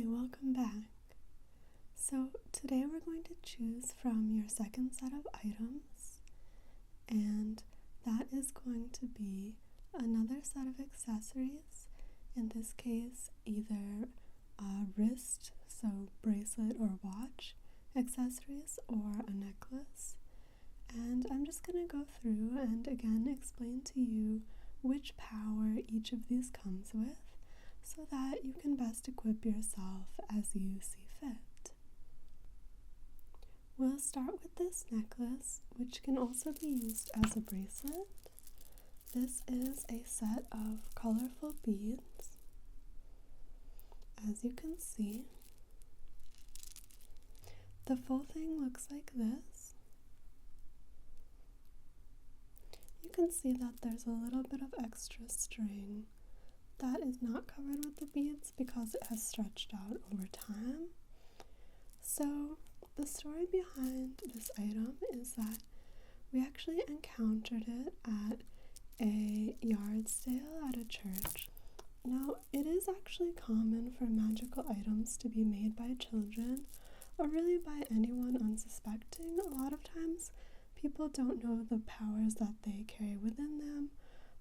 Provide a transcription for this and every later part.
Hey, welcome back. So today we're going to choose from your second set of items, and that is going to be another set of accessories, in this case either a wrist, so bracelet or watch accessories, or a necklace. And I'm just going to go through and again explain to you which power each of these comes with, so that you can best equip yourself as you see fit. We'll start with this necklace, which can also be used as a bracelet. This is a set of colorful beads. As you can see, the full thing looks like this. You can see that there's a little bit of extra string that is not covered with the beads because it has stretched out over time. So the story behind this item is that we actually encountered it at a yard sale at a church. Now, it is actually common for magical items to be made by children, or really by anyone unsuspecting. A lot of times people don't know the powers that they carry within them,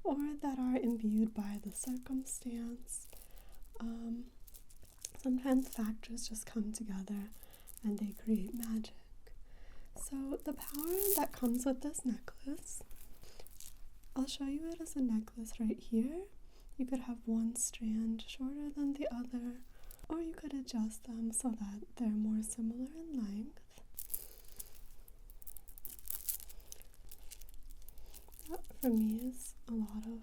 or that are imbued by the circumstance. Sometimes factors just come together and they create magic. So the power that comes with this necklace, I'll show you it as a necklace right here. You could have one strand shorter than the other, or you could adjust them so that they're more similar in length. That for me is a lot of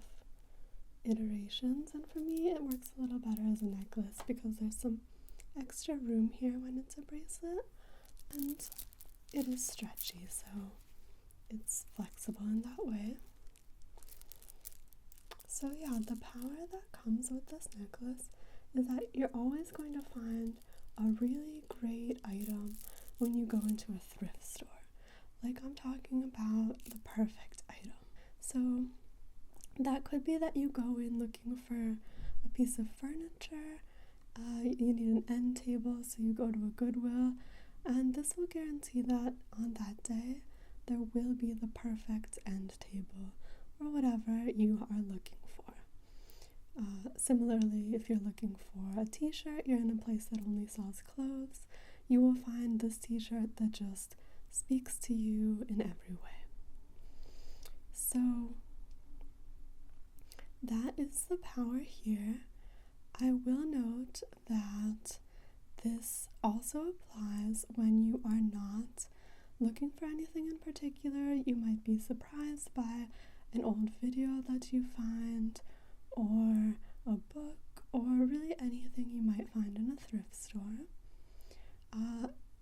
iterations, and for me it works a little better as a necklace because there's some extra room here when it's a bracelet, and it is stretchy, so it's flexible in that way. So yeah, the power that comes with this necklace is that you're always going to find a really great item when you go into a thrift store. Like, I'm talking about the perfect item. So that could be that you go in looking for a piece of furniture, you need an end table, so you go to a Goodwill, and this will guarantee that on that day there will be the perfect end table or whatever you are looking for. Similarly, if you're looking for a t-shirt, you're in a place that only sells clothes, you will find this t-shirt that just speaks to you in every way. So that is the power here. I will note that this also applies when you are not looking for anything in particular. You might be surprised by an old video that you find, or a book, or really anything you might find in a thrift store.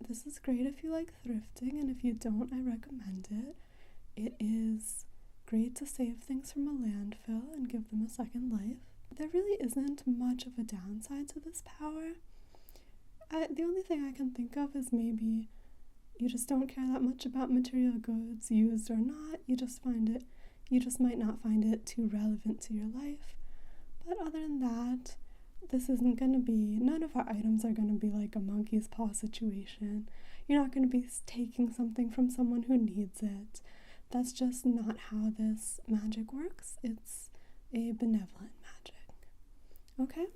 This is great if you like thrifting, and if you don't, I recommend it. It is great to save things from a landfill and give them a second life. There really isn't much of a downside to this power. The only thing I can think of is maybe you just don't care that much about material goods, used or not. You just might not find it too relevant to your life. But other than that, this isn't going to be, none of our items are going to be like a monkey's paw situation. You're not going to be taking something from someone who needs it. That's just not how this magic works. It's a benevolent magic. Okay,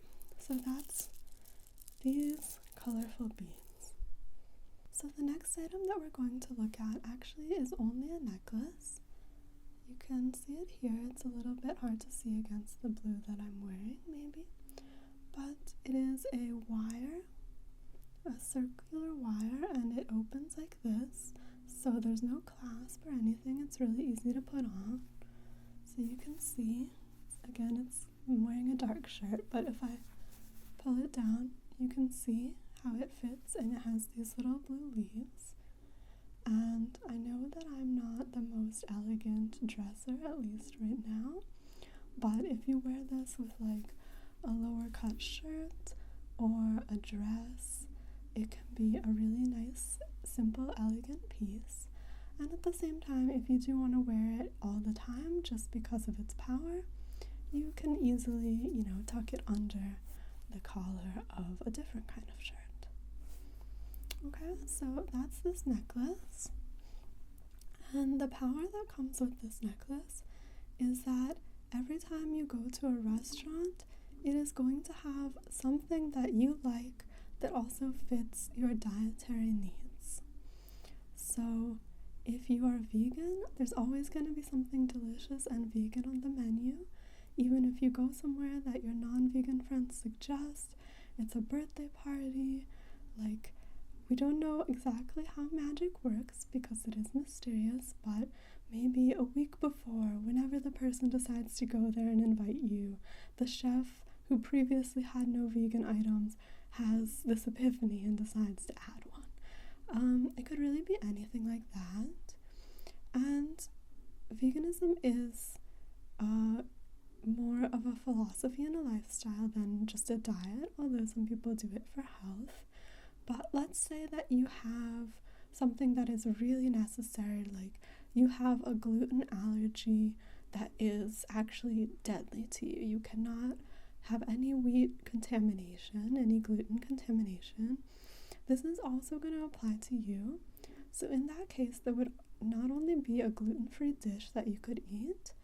so that's these colorful beads. So the next item that we're going to look at actually is only a necklace. You can see it here. It's a little bit hard to see against the blue that I'm wearing, maybe. But it is a wire, a circular wire, and it opens like this. So there's no clasp or anything. It's really easy to put on. So you can see, again, I'm wearing a dark shirt, but if I pull it down, you can see how it fits, and it has these little blue leaves. And I know that I'm not the most elegant dresser, at least right now, but if you wear this with like a lower cut shirt or a dress, it can be a really nice, simple, elegant piece. And at the same time, if you do want to wear it all the time just because of its power, you can easily, tuck it under the collar of a different kind of shirt. Okay, so that's this necklace. And the power that comes with this necklace is that every time you go to a restaurant, it is going to have something that you like that also fits your dietary needs. So if you are vegan, there's always going to be something delicious and vegan on the menu. Even if you go somewhere that your non-vegan friends suggest, it's a birthday party, like, we don't know exactly how magic works because it is mysterious, but maybe a week before, whenever the person decides to go there and invite you, the chef who previously had no vegan items has this epiphany and decides to add one. It could really be anything like that. And veganism is more of a philosophy and a lifestyle than just a diet, although some people do it for health. But let's say that you have something that is really necessary, like you have a gluten allergy that is actually deadly to you. You cannot have any wheat contamination, any gluten contamination. This is also going to apply to you. So in that case, there would not only be a gluten-free dish that you could eat,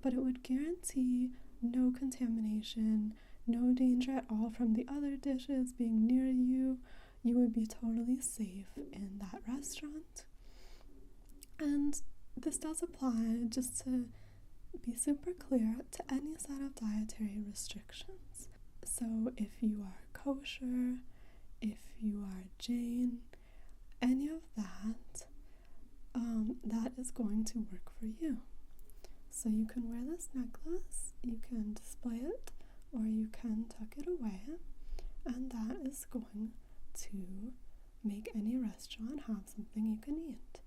but it would guarantee no contamination, no danger at all from the other dishes being near you. You would be totally safe in that restaurant. And this does apply, just to be super clear, to any set of dietary restrictions. So if you are kosher, if you are Jain, any of that, that is going to work for you. So you can wear this necklace, you can display it, or you can tuck it away, and that is going to make any restaurant have something you can eat.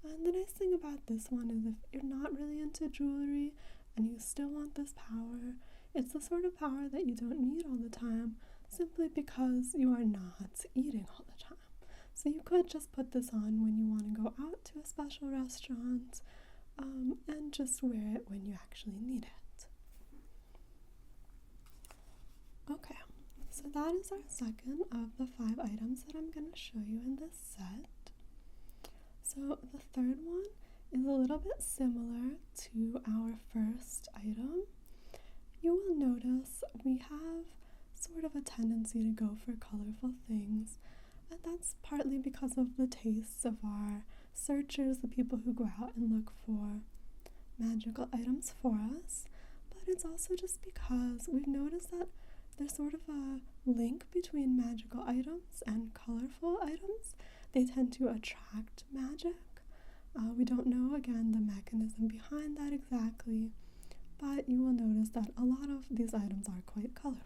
And the nice thing about this one is if you're not really into jewelry and you still want this power, it's the sort of power that you don't need all the time simply because you are not eating all the time. So you could just put this on when you want to go out to a special restaurant, and just wear it when you actually need it. Okay, so that is our second of the 5 items that I'm going to show you in this set. So the third one is a little bit similar to our first item. You will notice we have sort of a tendency to go for colorful things, and that's partly because of the tastes of our searchers, the people who go out and look for magical items for us, but it's also just because we've noticed that there's sort of a link between magical items and colorful items. They tend to attract magic. We don't know, again, the mechanism behind that exactly, but you will notice that a lot of these items are quite colorful.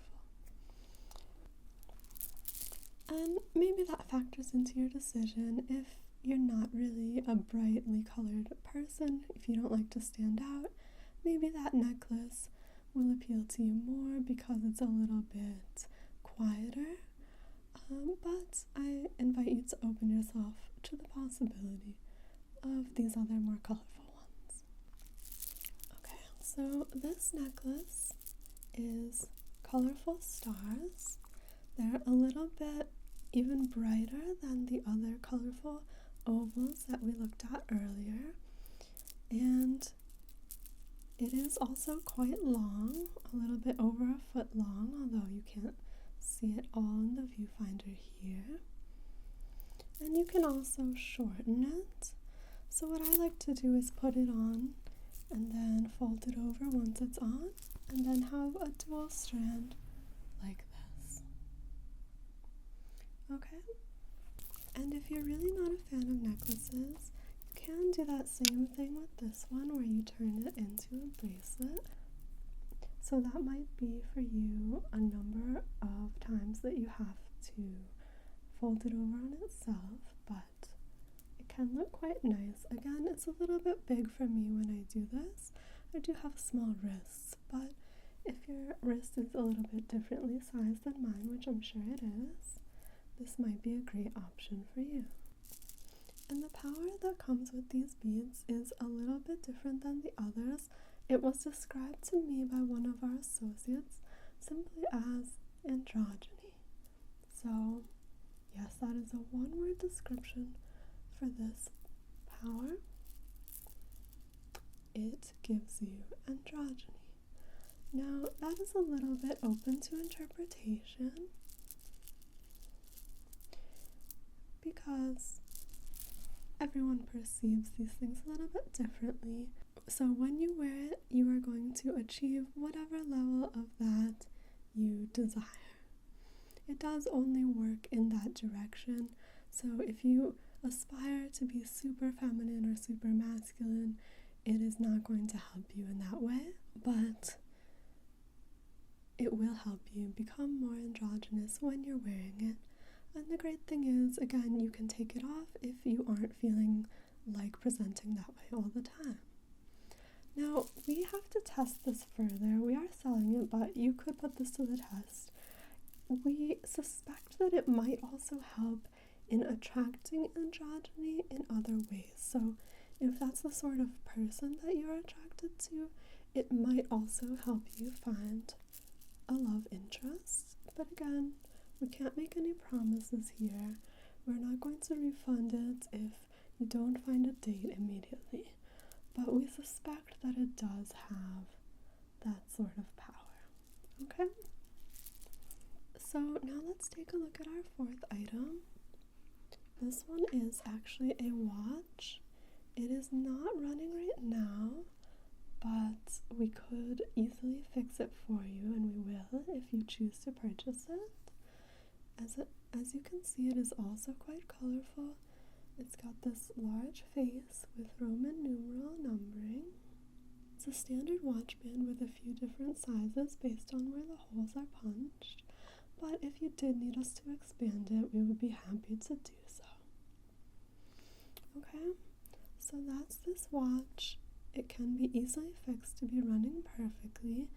And maybe that factors into your decision if you're not really a brightly colored person, if you don't like to stand out. Maybe that necklace will appeal to you more because it's a little bit quieter. But I invite you to open yourself to the possibility of these other more colorful ones. Okay, so this necklace is colorful stars. They're a little bit even brighter than the other colorful ovals that we looked at earlier, and it is also quite long, a little bit over a foot long, although you can't see it all in the viewfinder here. And you can also shorten it. So what I like to do is put it on and then fold it over once it's on, and then have a dual strand like this. Okay? And if you're really not a fan of necklaces, you can do that same thing with this one where you turn it into a bracelet. So that might be for you a number of times that you have to fold it over on itself, but it can look quite nice. Again, it's a little bit big for me when I do this. I do have small wrists, but if your wrist is a little bit differently sized than mine, which I'm sure it is, this might be a great option for you. And the power that comes with these beads is a little bit different than the others. It was described to me by one of our associates simply as androgyny. So, yes, that is a one-word description for this power. It gives you androgyny. Now, that is a little bit open to interpretation because everyone perceives these things a little bit differently. So when you wear it, you are going to achieve whatever level of that you desire. It does only work in that direction. So if you aspire to be super feminine or super masculine, it is not going to help you in that way, but it will help you become more androgynous when you're wearing it. And the great thing is, again, you can take it off if you aren't feeling like presenting that way all the time. Now, we have to test this further. We are selling it, but you could put this to the test. We suspect that it might also help in attracting androgyny in other ways. So if that's the sort of person that you're attracted to, it might also help you find a love interest. But again, we can't make any promises here. We're not going to refund it if you don't find a date immediately. But we suspect that it does have that sort of power. Okay? So now let's take a look at our fourth item. This one is actually a watch. It is not running right now, but we could easily fix it for you, and we will if you choose to purchase it. As you can see, it is also quite colorful. It's got this large face with Roman numeral numbering. It's a standard watch band with a few different sizes based on where the holes are punched, but if you did need us to expand it, we would be happy to do so. Okay, so that's this watch. It can be easily fixed to be running perfectly,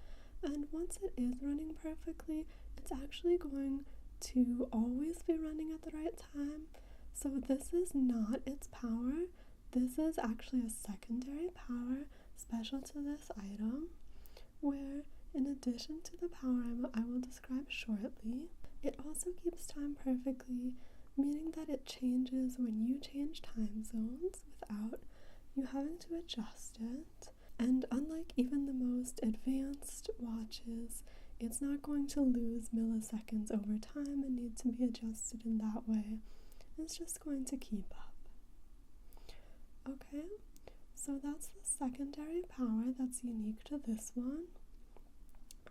and once it is running perfectly, it's actually going to always be running at the right time. So this is not its power. This is actually a secondary power special to this item, where in addition to the power I will describe shortly, it also keeps time perfectly, meaning that it changes when you change time zones without you having to adjust it. And unlike even the most advanced watches, it's not going to lose milliseconds over time and need to be adjusted in that way. It's just going to keep up. Okay, so that's the secondary power that's unique to this one.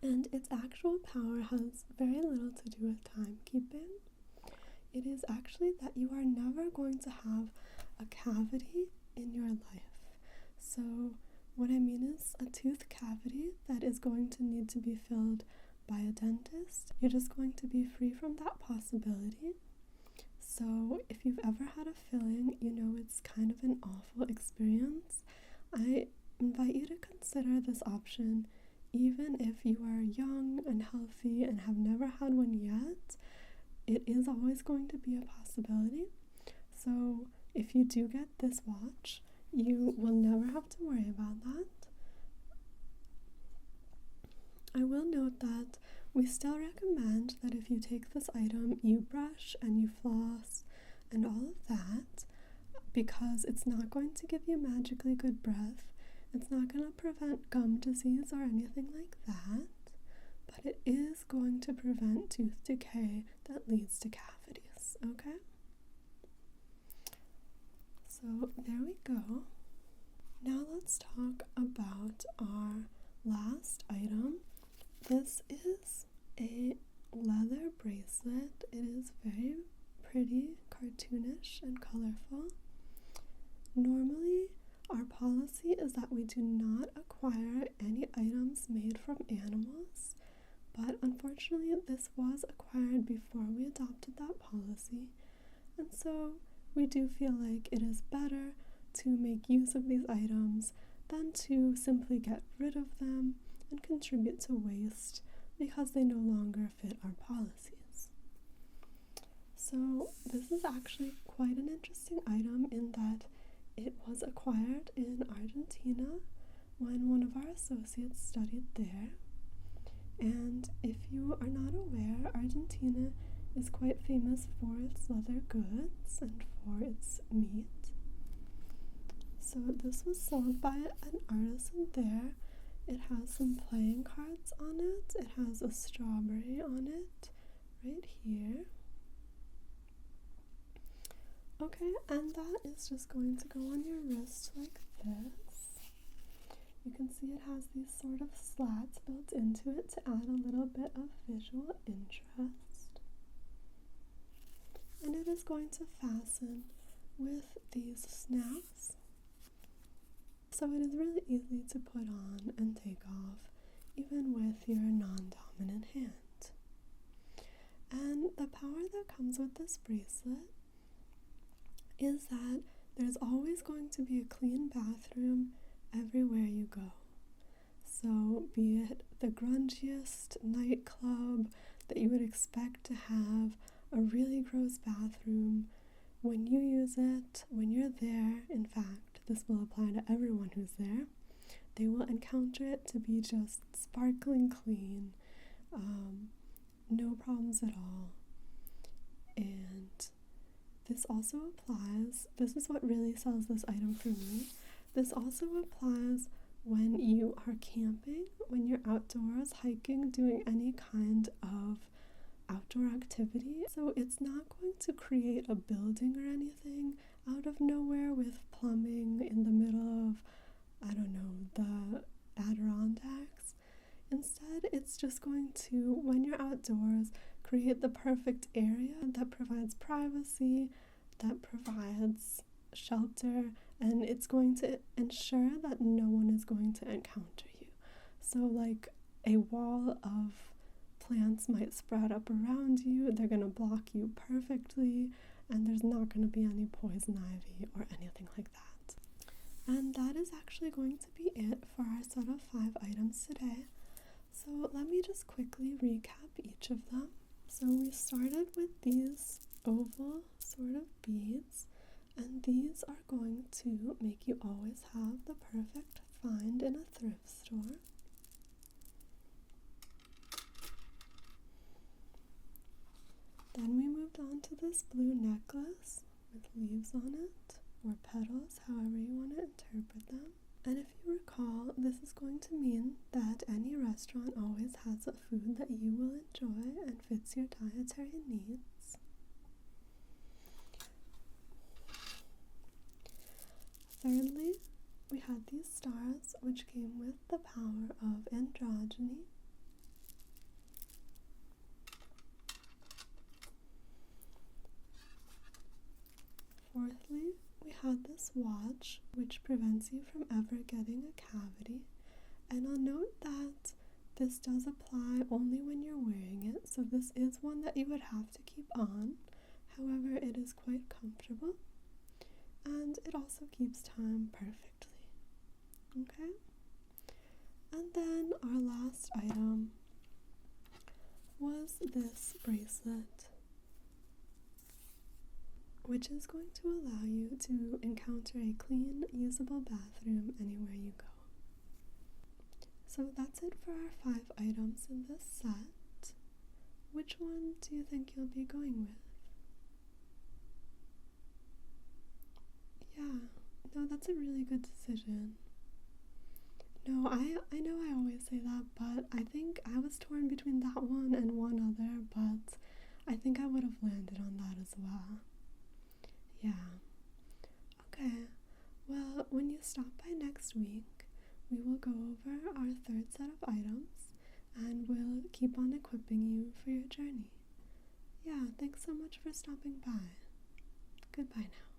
And its actual power has very little to do with timekeeping. It is actually that you are never going to have a cavity in your life. So what I mean is a tooth cavity that is going to need to be filled by a dentist. You're just going to be free from that possibility. So if you've ever had a filling, you know it's kind of an awful experience. I invite you to consider this option even if you are young and healthy and have never had one yet. It is always going to be a possibility. So if you do get this watch, you will never have to worry about that. I will note that we still recommend that if you take this item, you brush and you floss and all of that, because it's not going to give you magically good breath. It's not going to prevent gum disease or anything like that, but it is going to prevent tooth decay that leads to cavities, okay? So there we go. Now let's talk about our last item. This is a leather bracelet. It is very pretty, cartoonish, and colorful. Normally, our policy is that we do not acquire any items made from animals, but unfortunately this was acquired before we adopted that policy, and so we do feel like it is better to make use of these items than to simply get rid of them and contribute to waste because they no longer fit our policies. So this is actually quite an interesting item in that it was acquired in Argentina when one of our associates studied there. And if you are not aware, Argentina is quite famous for its leather goods and for its meat. So this was sold by an artisan there. It has some playing cards on it. It has a strawberry on it right here. Okay, and that is just going to go on your wrist like this. You can see it has these sort of slats built into it to add a little bit of visual interest. And it is going to fasten with these snaps. So it is really easy to put on and take off, even with your non-dominant hand. And the power that comes with this bracelet is that there's always going to be a clean bathroom everywhere you go. So be it the grungiest nightclub that you would expect to have a really gross bathroom, when you use it, when you're there, in fact, this will apply to everyone who's there, they will encounter it to be just sparkling clean, no problems at all. And this also applies, this is what really sells this item for me, this also applies when you are camping, when you're outdoors, hiking, doing any kind of outdoor activity. So it's not going to create a building or anything out of nowhere with plumbing in the middle of, I don't know, the Adirondacks. Instead, it's just going to, when you're outdoors, create the perfect area that provides privacy, that provides shelter, and it's going to ensure that no one is going to encounter you. So like a wall of plants might sprout up around you, they're going to block you perfectly, and there's not going to be any poison ivy or anything like that. And that is actually going to be it for our set of 5 items today. So let me just quickly recap each of them. So we started with these oval sort of beads, and these are going to make you always have the perfect find in a thrift store. Then we moved on to this blue necklace with leaves on it, or petals, however you want to interpret them. And if you recall, this is going to mean that any restaurant always has a food that you will enjoy and fits your dietary needs. Thirdly, we had these stars, which came with the power of androgyny. Fourthly, we had this watch, which prevents you from ever getting a cavity. And I'll note that this does apply only when you're wearing it, so this is one that you would have to keep on. However, it is quite comfortable, and it also keeps time perfectly. Okay? And then our last item was this bracelet, which is going to allow you to encounter a clean, usable bathroom anywhere you go. So that's it for our 5 items in this set. Which one do you think you'll be going with? Yeah, no, that's a really good decision. No, I know I always say that, but I think I was torn between that one and one other, but I think I would have landed on that as well. Yeah. Okay, well, when you stop by next week, we will go over our 3rd set of items, and we'll keep on equipping you for your journey. Yeah, thanks so much for stopping by. Goodbye now.